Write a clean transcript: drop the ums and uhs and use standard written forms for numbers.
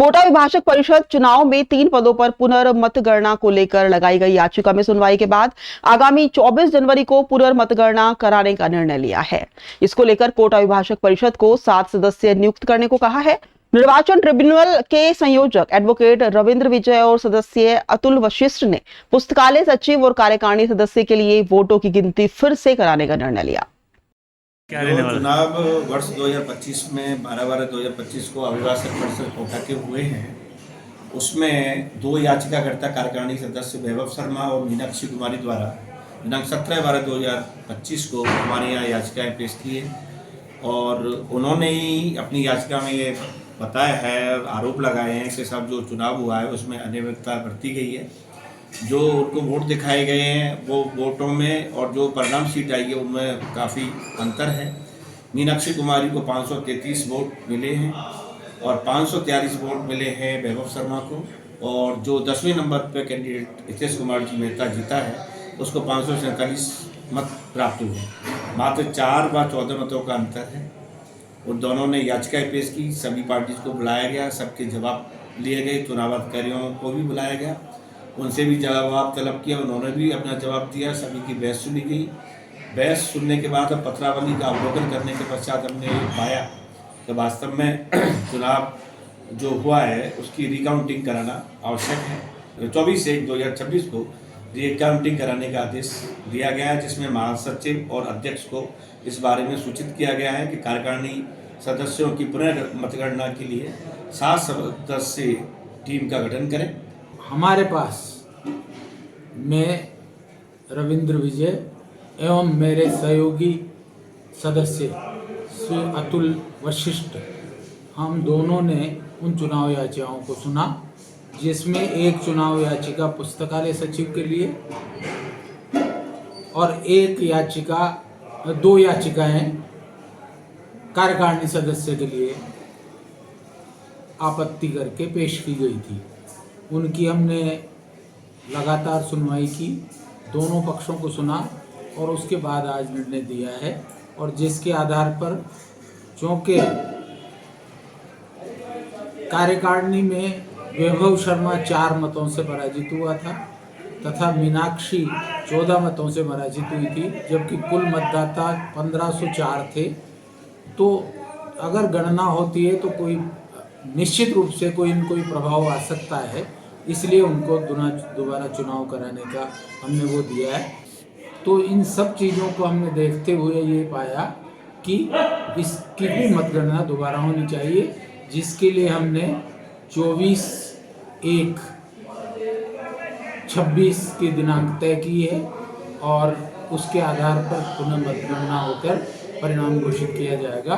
कोटा विभाजक परिषद चुनाव में 3 पदों पर पुनर्मतगणना को लेकर लगाई गई याचिका में सुनवाई के बाद आगामी 24 जनवरी को पुनर्मतगणना कराने का निर्णय लिया है। इसको लेकर कोटा विभाजक परिषद को 7 सदस्य नियुक्त करने को कहा है। निर्वाचन ट्रिब्यूनल के संयोजक एडवोकेट रविंद्र विजय और सदस्य अतुल वशिष्ठ ने पुस्तकालय सचिव और कार्यकारिणी सदस्य के लिए वोटों की गिनती फिर से कराने का निर्णय लिया। चुनाव वर्ष 2025 में 12/12/2025 को अभिभाषक परिषद कोटा के हुए हैं, उसमें 2 याचिकाकर्ता कार्यकारिणी सदस्य वैभव शर्मा और मीनाक्षी कुमारी द्वारा दिनांक 17/12/2025 को हमारे यहाँ याचिकाएं पेश की है और उन्होंने ही अपनी याचिका में ये बताया है, आरोप लगाए हैं कि सब जो चुनाव हुआ है उसमें अनियमितता बरती गई है। जो उनको वोट दिखाए गए हैं वो वोटों में और जो परिणाम शीट आई है उनमें काफ़ी अंतर है। मीनाक्षी कुमारी को 533 वोट मिले हैं और 543 वोट मिले हैं वैभव शर्मा को, और जो 10वें नंबर पर कैंडिडेट हितेश कुमार जी मेहता जीता है उसको 547 मत प्राप्त हुए। मात्र 4 व 14 मतों का अंतर है। उन दोनों ने याचिकाएं पेश की, सभी पार्टीज को बुलाया गया, सबके जवाब लिए गए, चुनाव अधिकारियों को भी बुलाया गया, उनसे भी जवाब तलब किया, उन्होंने भी अपना जवाब दिया, सभी की बहस सुनी गई। बहस सुनने के बाद अब पत्रावली का अवलोकन करने के पश्चात हमने पाया कि वास्तव में चुनाव जो हुआ है उसकी रिकाउंटिंग कराना आवश्यक है। 24/1/2026 को रिकाउंटिंग कराने का आदेश दिया गया है, जिसमें महासचिव और अध्यक्ष को इस बारे में सूचित किया गया है कि कार्यकारिणी सदस्यों की पुनर्मतगणना के लिए 7 सदस्यीय टीम का गठन करें। हमारे पास मैं रविंद्र विजय एवं मेरे सहयोगी सदस्य श्री अतुल वशिष्ठ, हम दोनों ने उन चुनाव याचिकाओं को सुना, जिसमें एक चुनाव याचिका पुस्तकालय सचिव के लिए और दो याचिकाएं कार्यकारिणी सदस्य के लिए आपत्ति करके पेश की गई थी। उनकी हमने लगातार सुनवाई की, दोनों पक्षों को सुना और उसके बाद आज निर्णय दिया है, और जिसके आधार पर चूँकि कार्यकारिणी में वैभव शर्मा 4 मतों से पराजित हुआ था तथा मीनाक्षी 14 मतों से पराजित हुई थी, जबकि कुल मतदाता 1504 थे, तो अगर गणना होती है तो कोई निश्चित रूप से कोई प्रभाव आ सकता है, इसलिए उनको दोबारा चुनाव कराने का हमने वो दिया है। तो इन सब चीज़ों को हमने देखते हुए ये पाया कि इसकी भी मतगणना दोबारा होनी चाहिए, जिसके लिए हमने 24/1/26 की दिनांक तय की है और उसके आधार पर पुनः मतगणना होकर परिणाम घोषित किया जाएगा।